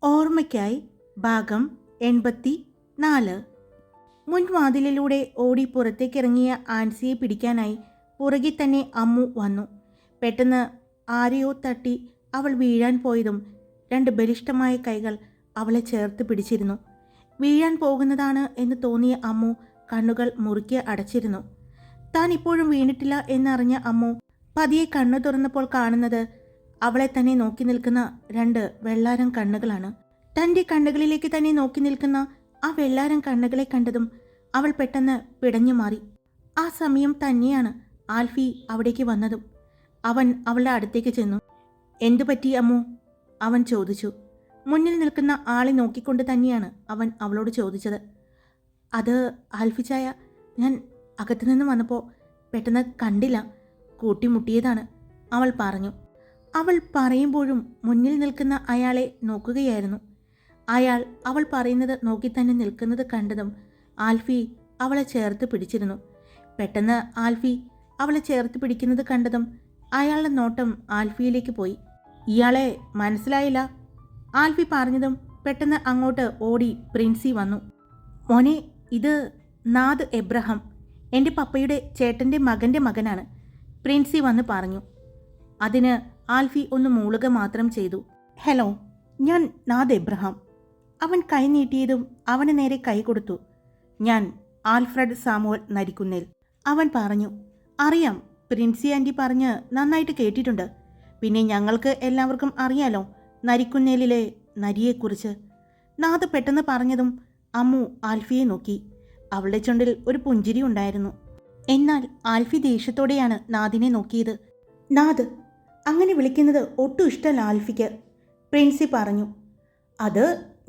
ഓർമ്മയ്ക്കായി ഭാഗം 84. മുൻവാതിലിലൂടെ ഓടി പുറത്തേക്കിറങ്ങിയ ആൻസിയെ പിടിക്കാനായി പുറകിൽ തന്നെ അമ്മു വന്നു. പെട്ടെന്ന് ആരെയോ തട്ടി അവൾ വീഴാൻ പോയതും രണ്ട് ബലിഷ്ഠമായ കൈകൾ അവളെ ചേർത്ത് പിടിച്ചിരുന്നു. വീഴാൻ പോകുന്നതാണ് എന്ന് തോന്നിയ അമ്മു കണ്ണുകൾ മുറുക്കി അടച്ചിരുന്നു. താൻ ഇപ്പോഴും വീണിട്ടില്ല എന്നറിഞ്ഞ അമ്മു പതിയെ കണ്ണു തുറന്നപ്പോൾ കാണുന്നത് അവളെ തന്നെ നോക്കി നിൽക്കുന്ന രണ്ട് വെള്ളാരം കണ്ണുകളാണ്. തൻ്റെ കണ്ണുകളിലേക്ക് തന്നെ നോക്കി നിൽക്കുന്ന ആ വെള്ളാരം കണ്ണുകളെ കണ്ടതും അവൾ പെട്ടെന്ന് പിടഞ്ഞു മാറി. ആ സമയം തന്നെയാണ് ആൽഫി അവിടേക്ക് വന്നതും. അവൻ അവളുടെ അടുത്തേക്ക് ചെന്നു. എന്തു പറ്റി അമ്മു? അവൻ ചോദിച്ചു. മുന്നിൽ നിൽക്കുന്ന ആളെ നോക്കിക്കൊണ്ട് തന്നെയാണ് അവൻ അവളോട് ചോദിച്ചത്. അത് ആൽഫിച്ചായ, ഞാൻ അകത്തുനിന്ന് വന്നപ്പോൾ പെട്ടെന്ന് കണ്ടില്ല, കൂട്ടിമുട്ടിയതാണ്, അവൾ പറഞ്ഞു. അവൾ പറയുമ്പോഴും മുന്നിൽ നിൽക്കുന്ന അയാളെ നോക്കുകയായിരുന്നു. അയാൾ അവൾ പറയുന്നത് നോക്കി തന്നെ നിൽക്കുന്നത് കണ്ടതും ആൽഫി അവളെ ചേർത്ത് പിടിച്ചിരുന്നു. പെട്ടെന്ന് ആൽഫി അവളെ ചേർത്ത് പിടിക്കുന്നത് കണ്ടതും അയാളുടെ നോട്ടം ആൽഫിയിലേക്ക് പോയി. ഇയാളെ മനസ്സിലായില്ല, ആൽഫി പറഞ്ഞതും പെട്ടെന്ന് അങ്ങോട്ട് ഓടി പ്രിൻസി വന്നു. മോനെ, ഇത് നാദ് എബ്രഹാം, എൻ്റെ പപ്പയുടെ ചേട്ടൻ്റെ മകൻ്റെ മകനാണ്, പ്രിൻസി വന്ന് പറഞ്ഞു. അതിന് ആൽഫി ഒന്ന് മൂളുക മാത്രം ചെയ്തു. ഹലോ, ഞാൻ നാദ് എബ്രഹാം. അവൻ കൈ നീട്ടിയതും അവന് നേരെ കൈ കൊടുത്തു. ഞാൻ ആൽഫ്രഡ് സാമുവൽ നരിക്കുന്നേൽ, അവൻ പറഞ്ഞു. അറിയാം, പ്രിൻസി ആൻറ്റി പറഞ്ഞ് നന്നായിട്ട് കേട്ടിട്ടുണ്ട്. പിന്നെ ഞങ്ങൾക്ക് എല്ലാവർക്കും അറിയാലോ നരിക്കുന്നേലിലെ നരിയെക്കുറിച്ച്. നാദ് പെട്ടെന്ന് പറഞ്ഞതും അമ്മു ആൽഫിയെ നോക്കി. അവളുടെ ചുണ്ടിൽ ഒരു പുഞ്ചിരി ഉണ്ടായിരുന്നു. എന്നാൽ ആൽഫി ദേഷ്യത്തോടെയാണ് നാദിനെ നോക്കിയത്. നാദ്, അങ്ങനെ വിളിക്കുന്നത് ഒട്ടും ഇഷ്ടമല്ല ആൽഫിക്ക്, പ്രിൻസി പറഞ്ഞു. അത്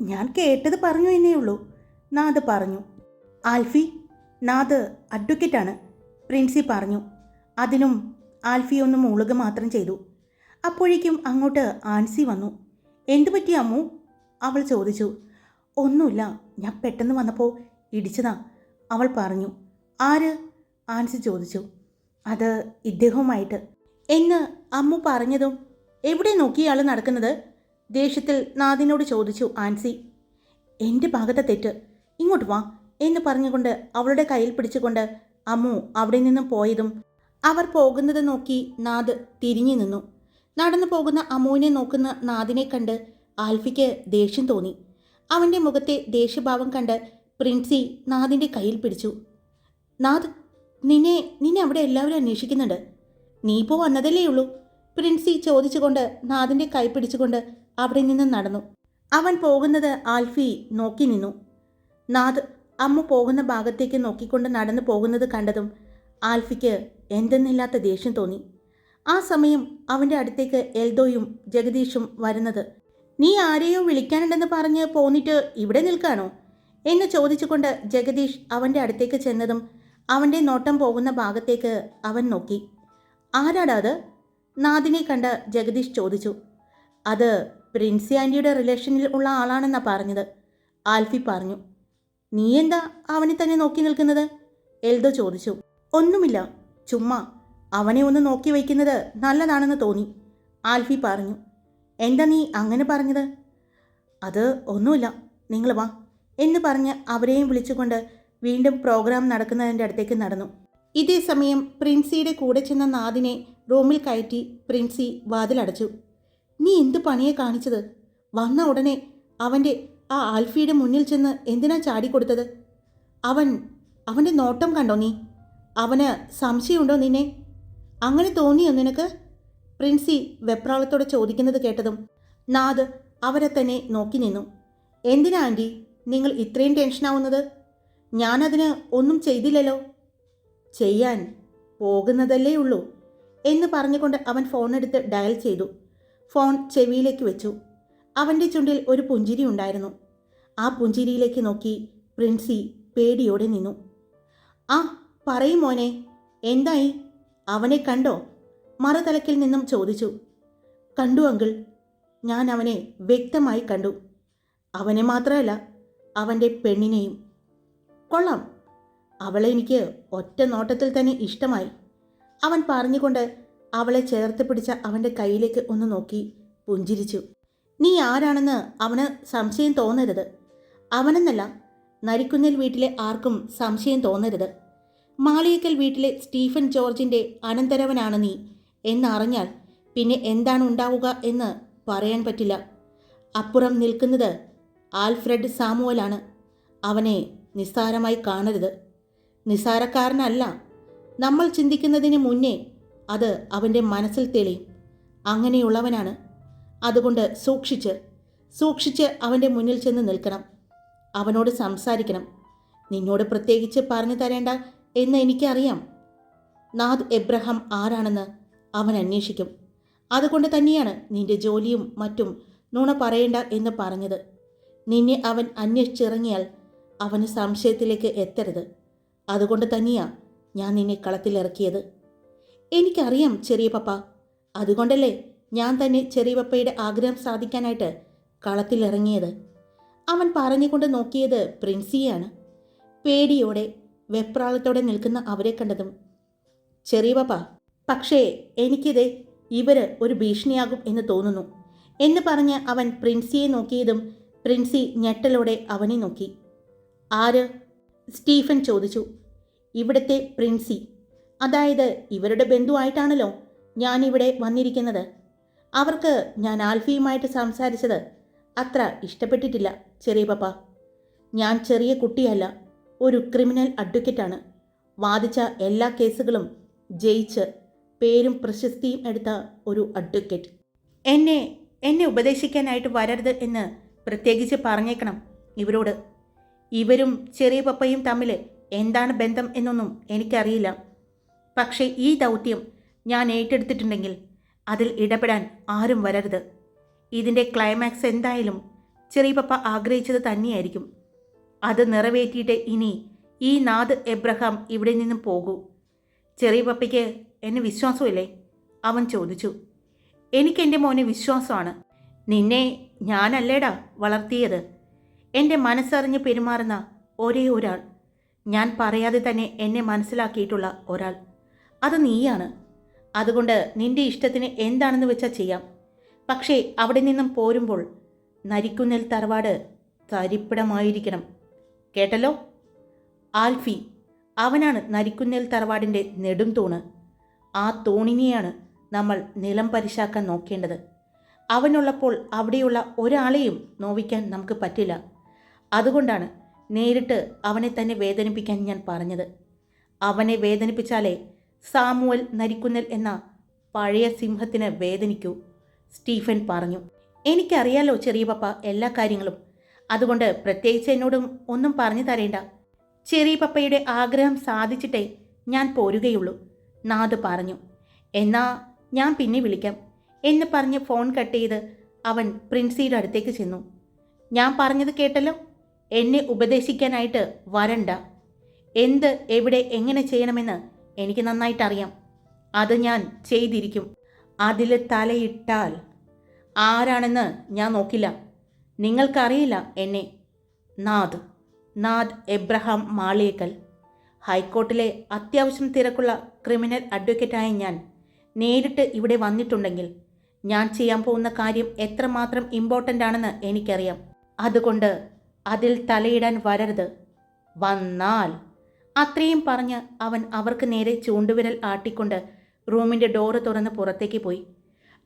ഞാൻ കേട്ടത് പറഞ്ഞു എന്നേ ഉള്ളൂ, നാദ് പറഞ്ഞു. ആൽഫി, നാദ് അഡ്വക്കേറ്റാണ്, പ്രിൻസി പറഞ്ഞു. അതിനും ആൽഫി ഒന്ന് മൂളുക മാത്രം ചെയ്തു. അപ്പോഴേക്കും അങ്ങോട്ട് ആൻസി വന്നു. എന്തു പറ്റി അമ്മു? അവൾ ചോദിച്ചു. ഒന്നുമില്ല, ഞാൻ പെട്ടെന്ന് വന്നപ്പോൾ ഇടിച്ചതാ, അവൾ പറഞ്ഞു. ആര്? ആൻസി ചോദിച്ചു. അത് ഇദ്ദേഹവുമായിട്ട് എന്ന് അമ്മു പറഞ്ഞതും എവിടെ നോക്കിയാൾ നടക്കുന്നത്? ദേഷ്യത്തിൽ നാദിനോട് ചോദിച്ചു ആൻസി. എൻ്റെ ഭാഗത്തെ തെറ്റ്, ഇങ്ങോട്ട് വാ എന്ന് പറഞ്ഞുകൊണ്ട് അവളുടെ കയ്യിൽ പിടിച്ചുകൊണ്ട് അമ്മു അവിടെ നിന്നും പോയതും അവർ പോകുന്നത് നോക്കി നാദ് തിരിഞ്ഞു നിന്നു. നടന്നു പോകുന്ന അമ്മുവിനെ നോക്കുന്ന നാദിനെ കണ്ട് ആൽഫിക്ക് ദേഷ്യം തോന്നി. അവൻ്റെ മുഖത്തെ ദേഷ്യഭാവം കണ്ട് പ്രിൻസി നാദിൻ്റെ കയ്യിൽ പിടിച്ചു. നാദ്, നിന്നെ അവിടെ എല്ലാവരും അന്വേഷിക്കുന്നുണ്ട്, നീ ഇപ്പോൾ വന്നതല്ലേ ഉള്ളൂ, പ്രിൻസി ചോദിച്ചുകൊണ്ട് നാദിൻ്റെ കൈ പിടിച്ചുകൊണ്ട് അവിടെ നിന്ന് നടന്നു. അവൻ പോകുന്നത് ആൽഫി നോക്കി നിന്നു. നാദ് അമ്മ പോകുന്ന ഭാഗത്തേക്ക് നോക്കിക്കൊണ്ട് നടന്നു പോകുന്നത് കണ്ടതും ആൽഫിക്ക് എന്തെന്നില്ലാത്ത ദേഷ്യം തോന്നി. ആ സമയം അവൻ്റെ അടുത്തേക്ക് എൽദോയും ജഗദീഷും വരുന്നത്. നീ ആരെയോ വിളിക്കാനുണ്ടെന്ന് പറഞ്ഞ് പോന്നിട്ട് ഇവിടെ നിൽക്കാണോ എന്ന് ചോദിച്ചുകൊണ്ട് ജഗദീഷ് അവൻ്റെ അടുത്തേക്ക് ചെന്നതും അവൻ്റെ നോട്ടം പോകുന്ന ഭാഗത്തേക്ക് അവൻ നോക്കി. ആരാടാ അത്? നാദിനെ കണ്ട ജഗദീഷ് ചോദിച്ചു. അത് പ്രിൻസി ആൻറ്റിയുടെ റിലേഷനിൽ ഉള്ള ആളാണെന്നാണ് പറഞ്ഞത്, ആൽഫി പറഞ്ഞു. നീ എന്താ അവനെ തന്നെ നോക്കി നിൽക്കുന്നത്? എൽദോ ചോദിച്ചു. ഒന്നുമില്ല, ചുമ്മാ അവനെ ഒന്ന് നോക്കി വയ്ക്കുന്നത് നല്ലതാണെന്ന് തോന്നി, ആൽഫി പറഞ്ഞു. എന്താ നീ അങ്ങനെ പറഞ്ഞത്? അത് ഒന്നുമില്ല, നിങ്ങൾ വാ എന്ന് പറഞ്ഞ് അവരെയും വിളിച്ചുകൊണ്ട് വീണ്ടും പ്രോഗ്രാം നടക്കുന്നതിൻ്റെ അടുത്തേക്ക് നടന്നു. ഇതേ സമയം പ്രിൻസിയുടെ കൂടെ ചെന്ന നാദിനെ റൂമിൽ കയറ്റി പ്രിൻസി വാതിലടച്ചു. നീ എന്ത് പണിയെ കാണിച്ചത്? വന്ന ഉടനെ ആ ആൽഫിയുടെ മുന്നിൽ ചെന്ന് എന്തിനാ ചാടിക്കൊടുത്തത്? അവൻ്റെ നോട്ടം കണ്ടോ നീ? അവന് സംശയമുണ്ടോ നിന്നെ? അങ്ങനെ തോന്നിയോ നിനക്ക്? പ്രിൻസി വെപ്രാളത്തോടെ ചോദിക്കുന്നത് കേട്ടതും നാദ് അവരെ തന്നെ നോക്കി നിന്നു. എന്തിനാ ആൻറ്റി നിങ്ങൾ ഇത്രയും ടെൻഷനാവുന്നത്? ഞാനതിന് ഒന്നും ചെയ്തില്ലല്ലോ. ചെയ്യാൻ പോകുന്നതല്ലേ ഉള്ളൂ എന്ന് പറഞ്ഞുകൊണ്ട് അവൻ ഫോണെടുത്ത് ഡയൽ ചെയ്തു. ഫോൺ ചെവിയിലേക്ക് വെച്ചു. അവൻ്റെ ചുണ്ടിൽ ഒരു പുഞ്ചിരി ഉണ്ടായിരുന്നു. ആ പുഞ്ചിരിയിലേക്ക് നോക്കി പ്രിൻസി പേടിയോടെ നിന്നു. ആ പറയും മോനെ, എന്തായി? അവനെ കണ്ടോ? മറുതലക്കിൽ നിന്നും ചോദിച്ചു. കണ്ടു അങ്കിൾ, ഞാൻ അവനെ വ്യക്തമായി കണ്ടു. അവനെ മാത്രമല്ല, അവൻ്റെ പെണ്ണിനെയും. കൊള്ളാം, അവളെ എനിക്ക് ഒറ്റ നോട്ടത്തിൽ തന്നെ ഇഷ്ടമായി, അവൻ പറഞ്ഞുകൊണ്ട് അവളെ ചേർത്ത് പിടിച്ച അവൻ്റെ കയ്യിലേക്ക് ഒന്ന് നോക്കി പുഞ്ചിരിച്ചു. നീ ആരാണെന്ന് അവന് സംശയം തോന്നരുത്. അവനെന്നല്ല, നരിക്കുന്നിൽ വീട്ടിലെ ആർക്കും സംശയം തോന്നരുത്. മാളിയേക്കൽ വീട്ടിലെ സ്റ്റീഫൻ ജോർജിൻ്റെ അനന്തരവനാണ് നീ എന്നറിഞ്ഞാൽ പിന്നെ എന്താണ് ഉണ്ടാവുക എന്ന് പറയാൻ പറ്റില്ല. അപ്പുറം നിൽക്കുന്നത് ആൽഫ്രഡ് സാമുവലാണ്. അവനെ നിസ്സാരമായി കാണരുത്. നിസ്സാരക്കാരനല്ല. നമ്മൾ ചിന്തിക്കുന്നതിന് മുന്നേ അത് അവൻ്റെ മനസ്സിൽ തെളിയും. അങ്ങനെയുള്ളവനാണ്. അതുകൊണ്ട് സൂക്ഷിച്ച് അവൻ്റെ മുന്നിൽ ചെന്ന് നിൽക്കണം. അവനോട് സംസാരിക്കണം. നിന്നോട് പ്രത്യേകിച്ച് പറഞ്ഞു തരേണ്ട എന്ന് എനിക്കറിയാം. നാദ് എബ്രഹാം ആരാണെന്ന് അവൻ അന്വേഷിക്കും. അതുകൊണ്ട് തന്നെയാണ് നിന്റെ ജോലിയും മറ്റും നുണ പറയേണ്ട എന്ന് പറഞ്ഞത്. നിന്നെ അവൻ അന്വേഷിച്ചിറങ്ങിയാൽ അവന് സംശയത്തിലേക്ക് എത്തരുത്. അതുകൊണ്ട് തന്നെയാണ് ഞാൻ നിന്നെ കളത്തിലിറക്കിയത്. എനിക്കറിയാം ചെറിയ പപ്പ. അതുകൊണ്ടല്ലേ ഞാൻ തന്നെ ചെറിയ പപ്പയുടെ ആഗ്രഹം സാധിക്കാനായിട്ട് കളത്തിലിറങ്ങിയത്. അവൻ പറഞ്ഞുകൊണ്ട് നോക്കിയത് പ്രിൻസിയെയാണ്. പേടിയോടെ വെപ്രാളത്തോടെ നിൽക്കുന്ന അവരെ കണ്ടതും, ചെറിയ പപ്പ, പക്ഷേ എനിക്കിത് ഇവര് ഒരു ഭീഷണിയാകും എന്ന് തോന്നുന്നു എന്ന് പറഞ്ഞ് അവൻ പ്രിൻസിയെ നോക്കിയതും പ്രിൻസി ഞെട്ടലോടെ അവനെ നോക്കി. ആര്? സ്റ്റീഫൻ ചോദിച്ചു. ഇവിടുത്തെ പ്രിൻസി. അതായത് ഇവരുടെ ബന്ധുവായിട്ടാണല്ലോ ഞാനിവിടെ വന്നിരിക്കുന്നത്. അവർക്ക് ഞാൻ ആൽഫിയുമായിട്ട് സംസാരിച്ചത് അത്ര ഇഷ്ടപ്പെട്ടിട്ടില്ല ചെറിയ പപ്പ. ഞാൻ ചെറിയ കുട്ടിയല്ല, ഒരു ക്രിമിനൽ അഡ്വക്കേറ്റാണ്. വാദിച്ച എല്ലാ കേസുകളും ജയിച്ച് പേരും പ്രശസ്തിയും എടുത്ത ഒരു അഡ്വക്കേറ്റ്. എന്നെ ഉപദേശിക്കാനായിട്ട് വരരുത് എന്ന് പ്രത്യേകിച്ച് പറഞ്ഞേക്കണം ഇവരോട്. ഇവരും ചെറിയ പപ്പയും തമ്മിൽ എന്താണ് ബന്ധം എന്നൊന്നും എനിക്കറിയില്ല. പക്ഷേ ഈ ദൗത്യം ഞാൻ ഏറ്റെടുത്തിട്ടുണ്ടെങ്കിൽ അതിൽ ഇടപെടാൻ ആരും വരരുത്. ഇതിൻ്റെ ക്ലൈമാക്സ് എന്തായാലും ചെറിയ പപ്പ ആഗ്രഹിച്ചത് തന്നെയായിരിക്കും. അത് നിറവേറ്റിയിട്ട് ഇനി ഈ നാദ് എബ്രഹാം ഇവിടെ നിന്നും പോകൂ. ചെറിയ പപ്പയ്ക്ക് എന്നെ വിശ്വാസമില്ലേ? അവൻ ചോദിച്ചു. എനിക്കെൻ്റെ മോനെ വിശ്വാസമാണ്. നിന്നെ ഞാനല്ലേടാ വളർത്തിയത്. എൻ്റെ മനസ്സറിഞ്ഞ് പെരുമാറുന്ന ഒരേ ഒരാൾ, ഞാൻ പറയാതെ തന്നെ എന്നെ മനസ്സിലാക്കിയിട്ടുള്ള ഒരാൾ, അത് നീയാണ്. അതുകൊണ്ട് നിന്റെ ഇഷ്ടത്തിന് എന്താണെന്ന് വെച്ചാൽ ചെയ്യാം. പക്ഷേ അവിടെ നിന്നും പോരുമ്പോൾ നരിക്കുന്നിൽ തറവാട് തരിപ്പിടമായിരിക്കണം. കേട്ടല്ലോ? ആൽഫി, അവനാണ് നരിക്കുന്നിൽ തറവാടിൻ്റെ നെടും തൂണ്. ആ തൂണിനെയാണ് നമ്മൾ നിലം പരിശാക്കാൻ നോക്കേണ്ടത്. അവനുള്ളപ്പോൾ അവിടെയുള്ള ഒരാളെയും നോവിക്കാൻ നമുക്ക് പറ്റില്ല. അതുകൊണ്ടാണ് നേരിട്ട് അവനെ തന്നെ വേദനിപ്പിക്കാൻ ഞാൻ പറഞ്ഞത്. അവനെ വേദനിപ്പിച്ചാലേ സാമുവൽ നരിക്കുന്നിൽ എന്ന പഴയ സിംഹത്തിന് വേദനിക്കൂ, സ്റ്റീഫൻ പറഞ്ഞു. എനിക്കറിയാലോ ചെറിയ പപ്പ എല്ലാ കാര്യങ്ങളും. അതുകൊണ്ട് പ്രത്യേകിച്ച് എന്നോടും ഒന്നും പറഞ്ഞു തരേണ്ട. ചെറിയ പപ്പയുടെ ആഗ്രഹം സാധിച്ചിട്ടേ ഞാൻ പോരുകയുള്ളൂ, നാദ് പറഞ്ഞു. എന്നാ ഞാൻ പിന്നെ വിളിക്കാം എന്ന് പറഞ്ഞ് ഫോൺ കട്ട് ചെയ്ത് അവൻ പ്രിൻസിയുടെ അടുത്തേക്ക് ചെന്നു. ഞാൻ പറഞ്ഞത് കേട്ടല്ലോ. എന്നെ ഉപദേശിക്കാനായിട്ട് വരണ്ട. എന്ത് എവിടെ എങ്ങനെ ചെയ്യണമെന്ന് എനിക്ക് നന്നായിട്ടറിയാം. അത് ഞാൻ ചെയ്തിരിക്കും. അതിൽ തലയിട്ടാൽ ആരാണെന്ന് ഞാൻ നോക്കില്ല. നിങ്ങൾക്കറിയില്ല എന്നെ. നാദ് എബ്രഹാം മാളിയേക്കൽ. ഹൈക്കോർട്ടിലെ അത്യാവശ്യം തിരക്കുള്ള ക്രിമിനൽ അഡ്വക്കേറ്റായ ഞാൻ നേരിട്ട് ഇവിടെ വന്നിട്ടുണ്ടെങ്കിൽ ഞാൻ ചെയ്യാൻ പോകുന്ന കാര്യം എത്രമാത്രം ഇമ്പോർട്ടൻ്റ് ആണെന്ന് എനിക്കറിയാം. അതുകൊണ്ട് അതിൽ തലയിടാൻ വരരുത്. വന്നാൽ അത്രയും പറഞ്ഞ് അവൻ അവർക്ക് നേരെ ചൂണ്ടുവിരൽ ആട്ടിക്കൊണ്ട് റൂമിൻ്റെ ഡോറ് തുറന്ന് പുറത്തേക്ക് പോയി.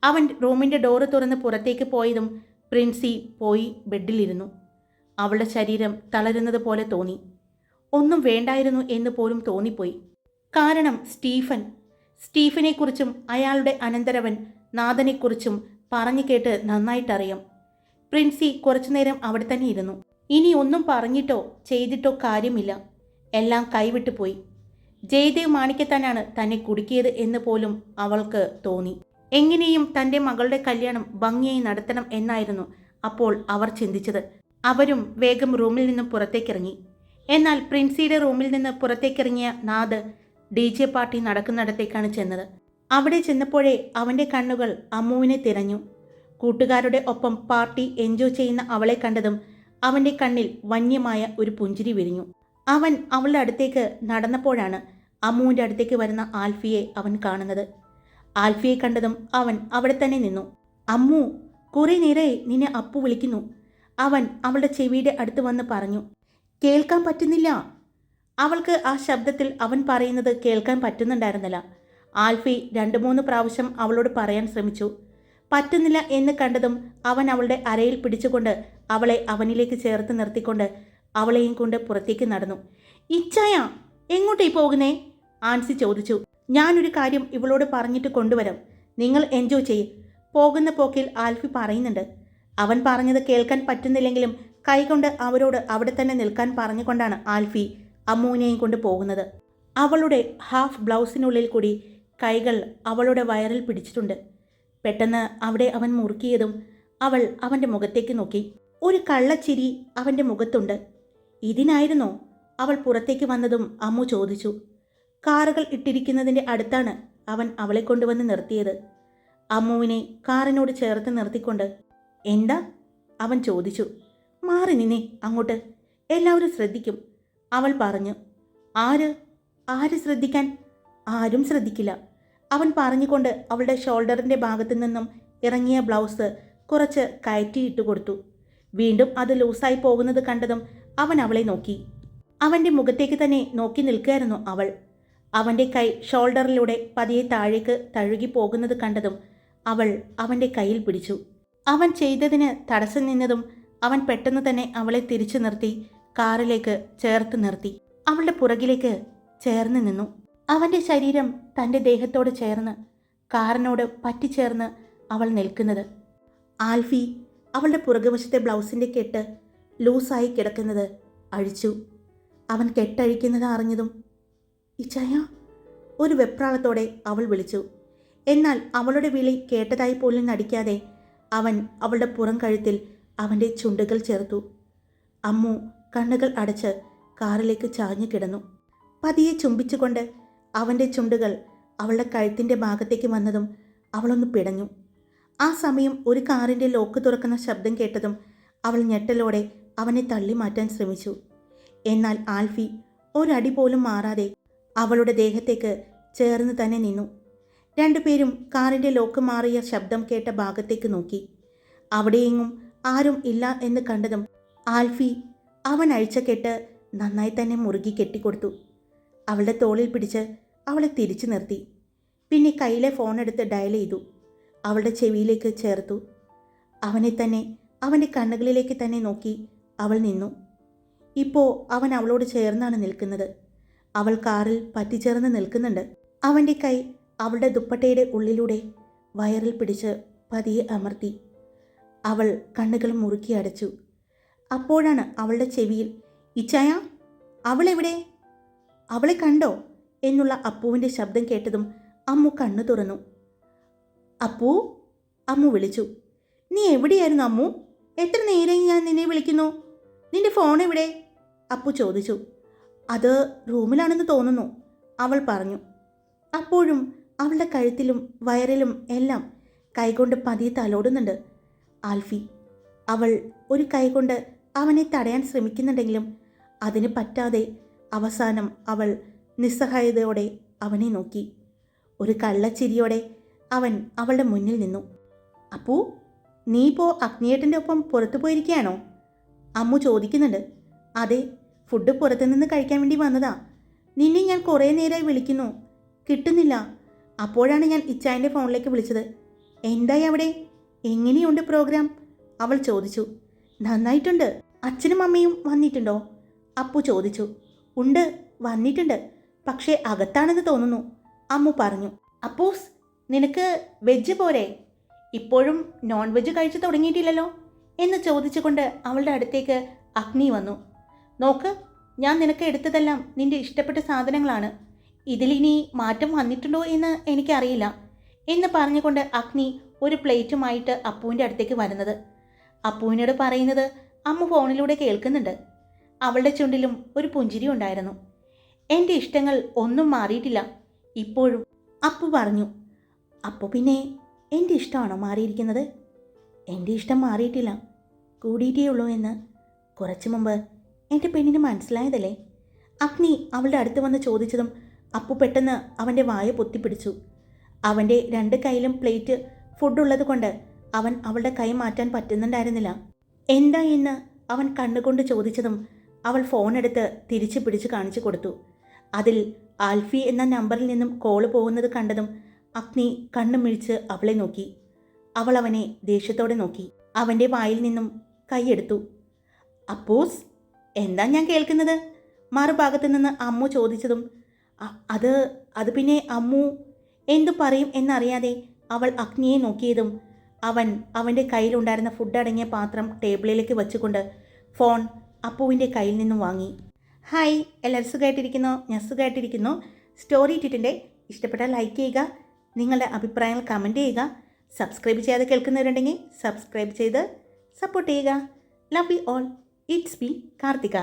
അവൻ റൂമിൻ്റെ ഡോറ് തുറന്ന് പുറത്തേക്ക് പോയതും പ്രിൻസി പോയി ബെഡിലിരുന്നു. അവളുടെ ശരീരം തളരുന്നത് പോലെ തോന്നി. ഒന്നും വേണ്ടായിരുന്നു എന്ന് പോലും തോന്നിപ്പോയി. കാരണം സ്റ്റീഫനെക്കുറിച്ചും അയാളുടെ അനന്തരവൻ നാഥനെക്കുറിച്ചും പറഞ്ഞു കേട്ട് നന്നായിട്ടറിയാം. പ്രിൻസി കുറച്ചുനേരം അവിടെ തന്നെ ഇരുന്നു. ഇനി ഒന്നും പറഞ്ഞിട്ടോ ചെയ്തിട്ടോ കാര്യമില്ല. എല്ലാം കൈവിട്ടു പോയി. ജയദേവ് മാണിക്കത്താനാണ് തന്നെ കുടുക്കിയത് എന്ന് പോലും അവൾക്ക് തോന്നി. എങ്ങനെയും തൻ്റെ മകളുടെ കല്യാണം ഭംഗിയായി നടത്തണം എന്നായിരുന്നു അപ്പോൾ അവർ ചിന്തിച്ചത്. അവരും വേഗം റൂമിൽ നിന്നും പുറത്തേക്കിറങ്ങി. എന്നാൽ പ്രിൻസിയുടെ റൂമിൽ നിന്ന് പുറത്തേക്കിറങ്ങിയ നാദ് DJ പാർട്ടി നടക്കുന്നിടത്തേക്കാണ് ചെന്നത്. അവിടെ ചെന്നപ്പോഴേ അവൻ്റെ കണ്ണുകൾ അമ്മുവിനെ തിരഞ്ഞു. കൂട്ടുകാരുടെ ഒപ്പം പാർട്ടി എൻജോയ് ചെയ്യുന്ന അവളെ കണ്ടതും അവൻ്റെ കണ്ണിൽ വന്യമായ ഒരു പുഞ്ചിരി വിരിഞ്ഞു. അവൻ അവളുടെ അടുത്തേക്ക് നടന്നപ്പോഴാണ് അമ്മുവിൻ്റെ അടുത്തേക്ക് വരുന്ന ആൽഫിയെ അവൻ കാണുന്നത്. ആൽഫിയെ കണ്ടതും അവൻ അവിടെ തന്നെ നിന്നു. അമ്മു, കുറേ നേരമായി നിന്നെ അപ്പു വിളിക്കുന്നു. അവൻ അവളുടെ ചെവിയുടെ അടുത്ത് വന്ന് പറഞ്ഞു. കേൾക്കാൻ പറ്റുന്നില്ല. അവൾക്ക് ആ ശബ്ദത്തിൽ അവൻ പറയുന്നത് കേൾക്കാൻ പറ്റുന്നുണ്ടായിരുന്നില്ല. ആൽഫി 2-3 പ്രാവശ്യം അവളോട് പറയാൻ ശ്രമിച്ചു. പറ്റുന്നില്ല എന്ന് കണ്ടതും അവൻ അവളുടെ അരയിൽ പിടിച്ചുകൊണ്ട് അവളെ അവനിലേക്ക് ചേർത്ത് നിർത്തിക്കൊണ്ട് അവളെയും കൊണ്ട് പുറത്തേക്ക് നടന്നു. ഇച്ചായ, എങ്ങോട്ടേ പോകുന്നേ? ആൻസി ചോദിച്ചു. ഞാനൊരു കാര്യം ഇവളോട് പറഞ്ഞിട്ട് കൊണ്ടുവരാം. നിങ്ങൾ എൻജോയ് ചെയ്യ്. പോകുന്ന പോക്കിൽ ആൽഫി പറയുന്നുണ്ട്. അവൻ പറഞ്ഞത് കേൾക്കാൻ പറ്റുന്നില്ലെങ്കിലും കൈകൊണ്ട് അവരോട് അവിടെ തന്നെ നിൽക്കാൻ പറഞ്ഞുകൊണ്ടാണ് ആൽഫി അമ്മുവിനെയും കൊണ്ട് പോകുന്നത്. അവളുടെ ഹാഫ് ബ്ലൗസിനുള്ളിൽ കൂടി കൈകൾ അവളുടെ വയറിൽ പിടിച്ചിട്ടുണ്ട്. പെട്ടെന്ന് അവിടെ അവൻ മുറുക്കിയതും അവൾ അവൻ്റെ മുഖത്തേക്ക് നോക്കി. ഒരു കള്ളച്ചിരി അവൻ്റെ മുഖത്തുണ്ട്. ഇതിനായിരുന്നോ അവൾ പുറത്തേക്ക് വന്നതും അമ്മു ചോദിച്ചു. കാറുകൾ ഇട്ടിരിക്കുന്നതിൻ്റെ അടുത്താണ് അവൻ അവളെ കൊണ്ടുവന്ന് നിർത്തിയത്. അമ്മുവിനെ കാറിനോട് ചേർത്ത് നിർത്തിക്കൊണ്ട് എന്താ അവൻ ചോദിച്ചു. മാറി നിന്നെ അങ്ങോട്ട്, എല്ലാവരും ശ്രദ്ധിക്കും, അവൾ പറഞ്ഞു. ആര് ശ്രദ്ധിക്കാൻ? ആരും ശ്രദ്ധിക്കില്ല, അവൻ പറഞ്ഞുകൊണ്ട് അവളുടെ ഷോൾഡറിൻ്റെ ഭാഗത്തു നിന്നും ഇറങ്ങിയ ബ്ലൗസ് കുറച്ച് കയറ്റിയിട്ട് കൊടുത്തു. വീണ്ടും അത് ലൂസായി പോകുന്നത് കണ്ടതും അവൻ അവളെ നോക്കി. അവൻ്റെ മുഖത്തേക്ക് തന്നെ നോക്കി നിൽക്കുകയായിരുന്നു അവൾ. അവൻ്റെ കൈ ഷോൾഡറിലൂടെ പതിയെ താഴേക്ക് തഴുകി പോകുന്നത് കണ്ടതും അവൾ അവൻ്റെ കയ്യിൽ പിടിച്ചു. അവൻ ചെയ്തതിന് തടസ്സം നിന്നതും അവൻ പെട്ടെന്ന് തന്നെ അവളെ തിരിച്ചു നിർത്തി കാറിലേക്ക് ചേർത്ത് നിർത്തി. അവളുടെ പുറകിലേക്ക് ചേർന്ന് നിന്നു. അവൻ്റെ ശരീരം തൻ്റെ ദേഹത്തോട് ചേർന്ന് കാറിനോട് പറ്റിച്ചേർന്ന് അവൾ നിൽക്കുന്നത്. ആൽഫി അവളുടെ പുറകുവശത്തെ ബ്ലൗസിൻ്റെ കെട്ട് ലൂസായി കിടക്കുന്നത് അഴിച്ചു. അവൻ കെട്ടഴിക്കുന്നത് അറിഞ്ഞതും ഇച്ചായ, ഒരു വെപ്രാളത്തോടെ അവൾ വിളിച്ചു. എന്നാൽ അവളുടെ വിളി കേട്ടതായി പോലും നടിക്കാതെ അവൻ അവളുടെ പുറം കഴുത്തിൽ അവൻ്റെ ചുണ്ടുകൾ ചേർത്തു. അമ്മു കണ്ണുകൾ അടച്ച് കാറിലേക്ക് ചാഞ്ഞു കിടന്നു. പതിയെ ചുംബിച്ചുകൊണ്ട് അവൻ്റെ ചുണ്ടുകൾ അവളുടെ കഴുത്തിൻ്റെ ഭാഗത്തേക്ക് വന്നതും അവളൊന്ന് പിടഞ്ഞു. ആ സമയം ഒരു കാറിൻ്റെ ലോക്ക് തുറക്കുന്ന ശബ്ദം കേട്ടതും അവൾ ഞെട്ടലോടെ അവനെ തള്ളി മാറ്റാൻ ശ്രമിച്ചു. എന്നാൽ ആൽഫി ഒരടി പോലും മാറാതെ അവളുടെ ദേഹത്തേക്ക് ചേർന്ന് തന്നെ നിന്നു. രണ്ടുപേരും കാറിൻ്റെ ലോക്ക് മാറിയ ശബ്ദം കേട്ട ഭാഗത്തേക്ക് നോക്കി. അവിടെയെങ്ങും ആരും ഇല്ല എന്ന് കണ്ടതും ആൽഫി അവൻ അഴിച്ച കെട്ട് നന്നായി തന്നെ മുറുകി കെട്ടിക്കൊടുത്തു. അവളുടെ തോളിൽ പിടിച്ച് അവളെ തിരിച്ചു നിർത്തി. പിന്നെ കയ്യിലെ ഫോണെടുത്ത് ഡയൽ ചെയ്തു. അവളുടെ ചെവിയിലേക്ക് ചേർത്തു. അവനെ തന്നെ അവൻ്റെ കണ്ണുകളിലേക്ക് തന്നെ നോക്കി അവൾ നിന്നു. ഇപ്പോൾ അവൻ അവളോട് ചേർന്നാണ് നിൽക്കുന്നത്. അവൾ കാറിൽ പറ്റിച്ചേർന്ന് നിൽക്കുന്നുണ്ട്. അവൻ്റെ കൈ അവളുടെ ദുപ്പട്ടയുടെ ഉള്ളിലൂടെ വയറിൽ പിടിച്ച് പതിയെ അമർത്തി. അവൾ കണ്ണുകൾ മുറുക്കി അടച്ചു. അപ്പോഴാണ് അവളുടെ ചെവിയിൽ ഇച്ചായ, അവളെവിടെ? അവളെ കണ്ടോ എന്നുള്ള അപ്പുവിൻ്റെ ശബ്ദം കേട്ടതും അമ്മു കണ്ണു തുറന്നു. അപ്പു, അമ്മു വിളിച്ചു. നീ എവിടെയായിരുന്നു അമ്മു? എത്ര നേരമായി ഞാൻ നിന്നെ വിളിക്കുന്നു. നിന്റെ ഫോൺ എവിടെ? അപ്പു ചോദിച്ചു. അത് റൂമിലാണെന്ന് തോന്നുന്നു, അവൾ പറഞ്ഞു. അപ്പോഴും അവളുടെ കഴുത്തിലും വയറിലും എല്ലാം കൈകൊണ്ട് പതിയെ തലോടുന്നുണ്ട് ആൽഫി. അവൾ ഒരു കൈകൊണ്ട് അവനെ തടയാൻ ശ്രമിക്കുന്നുണ്ടെങ്കിലും അതിന് പറ്റാതെ അവസാനം അവൾ നിസ്സഹായതയോടെ അവനെ നോക്കി. ഒരു കള്ളച്ചിരിയോടെ അവൻ അവളുടെ മുന്നിൽ നിന്നു. അപ്പൂ, നീ ഇപ്പോൾ അഗ്നിയേട്ടൻ്റെ ഒപ്പം പുറത്തു പോയിരിക്കുകയാണോ? അമ്മു ചോദിക്കുന്നുണ്ട്. അതെ, ഫുഡ് പുറത്തുനിന്ന് കഴിക്കാൻ വേണ്ടി വന്നതാ. നിന്നെ ഞാൻ കുറേ നേരമായി വിളിക്കുന്നു, കിട്ടുന്നില്ല. അപ്പോഴാണ് ഞാൻ ഇച്ചായൻ്റെ ഫോണിലേക്ക് വിളിച്ചത്. എന്തായി അവിടെ? എങ്ങനെയുണ്ട് പ്രോഗ്രാം? അവൾ ചോദിച്ചു. നന്നായിട്ടുണ്ട്. അച്ഛനും അമ്മയും വന്നിട്ടുണ്ടോ? അപ്പു ചോദിച്ചു. ഉണ്ട്, വന്നിട്ടുണ്ട്. പക്ഷേ അകത്താണെന്ന് തോന്നുന്നു, അമ്മു പറഞ്ഞു. അപ്പൂസ്, നിനക്ക് വെജ് പോരെ? ഇപ്പോഴും നോൺ വെജ് കഴിച്ചു തുടങ്ങിയിട്ടില്ലല്ലോ എന്ന് ചോദിച്ചുകൊണ്ട് അവളുടെ അടുത്തേക്ക് അഗ്നി വന്നു. നോക്ക്, ഞാൻ നിനക്ക് എടുത്തതെല്ലാം നിന്റെ ഇഷ്ടപ്പെട്ട സാധനങ്ങളാണ്. ഇതിലിനി മാറ്റം വന്നിട്ടുണ്ടോ എന്ന് എനിക്കറിയില്ല എന്ന് പറഞ്ഞുകൊണ്ട് അഗ്നി ഒരു പ്ലേറ്റുമായിട്ട് അപ്പുവിൻ്റെ അടുത്തേക്ക് വരുന്നത്. അപ്പുവിനോട് പറയുന്നത് അമ്മ ഫോണിലൂടെ കേൾക്കുന്നുണ്ട്. അവളുടെ ചുണ്ടിലും ഒരു പുഞ്ചിരി ഉണ്ടായിരുന്നു. എൻ്റെ ഇഷ്ടങ്ങൾ ഒന്നും മാറിയിട്ടില്ല ഇപ്പോഴും, അപ്പു പറഞ്ഞു. അപ്പോൾ പിന്നെ എൻ്റെ ഇഷ്ടമാണോ മാറിയിരിക്കുന്നത്? എൻ്റെ ഇഷ്ടം മാറിയിട്ടില്ല, കൂടിയിട്ടേ ഉള്ളൂ എന്ന് കുറച്ചു മുമ്പ് എൻ്റെ പെണ്ണിന് മനസ്സിലായതല്ലേ? അഗ്നി അവളുടെ അടുത്ത് വന്ന് ചോദിച്ചതും അപ്പു പെട്ടെന്ന് അവൻ്റെ വായ പൊത്തിപ്പിടിച്ചു. അവൻ്റെ രണ്ട് കൈയിലും പ്ലേറ്റ് ഫുഡുള്ളത് കൊണ്ട് അവൻ അവളുടെ കൈ മാറ്റാൻ പറ്റുന്നുണ്ടായിരുന്നില്ല. എന്താ എന്ന് അവൻ കണ്ണുകൊണ്ട് ചോദിച്ചതും അവൾ ഫോണെടുത്ത് തിരിച്ചു പിടിച്ച് കാണിച്ചു കൊടുത്തു. അതിൽ ആൽഫി എന്ന നമ്പറിൽ നിന്നും കോള് പോകുന്നത് കണ്ടതും അഗ്നി കണ്ണു മിഴിച്ച് അവളെ നോക്കി. അവൾ അവനെ ദേഷ്യത്തോടെ നോക്കി. അവൻ്റെ വായിൽ നിന്നും കൈയെടുത്തു. അപ്പൂസ്, എന്താ ഞാൻ കേൾക്കുന്നത്? മറുഭാഗത്തു നിന്ന് അമ്മു ചോദിച്ചതും അത് പിന്നെ അമ്മു എന്തു പറയും എന്നറിയാതെ അവൾ അഗ്നിയെ നോക്കിയതും അവൻ അവൻ്റെ കയ്യിലുണ്ടായിരുന്ന ഫുഡ് അടങ്ങിയ പാത്രം ടേബിളിലേക്ക് വെച്ചുകൊണ്ട് ഫോൺ അപ്പുവിൻ്റെ കയ്യിൽ നിന്നും വാങ്ങി. ഹായ്, എല്ലാവരും സുഖമായിട്ടിരിക്കുന്നു? ഞാൻ സുഖമായിട്ടിരിക്കുന്നു. സ്റ്റോറി ഇട്ടിട്ടുണ്ട്. ഇഷ്ടപ്പെട്ടാൽ ലൈക്ക് ചെയ്യുക, നിങ്ങളുടെ അഭിപ്രായങ്ങൾ കമൻറ്റ് ചെയ്യുക. സബ്സ്ക്രൈബ് ചെയ്യാതെ കേൾക്കുന്നവരുണ്ടെങ്കിൽ സബ്സ്ക്രൈബ് ചെയ്ത് സപ്പോർട്ട് ചെയ്യുക. Love you all. It's B Karthika.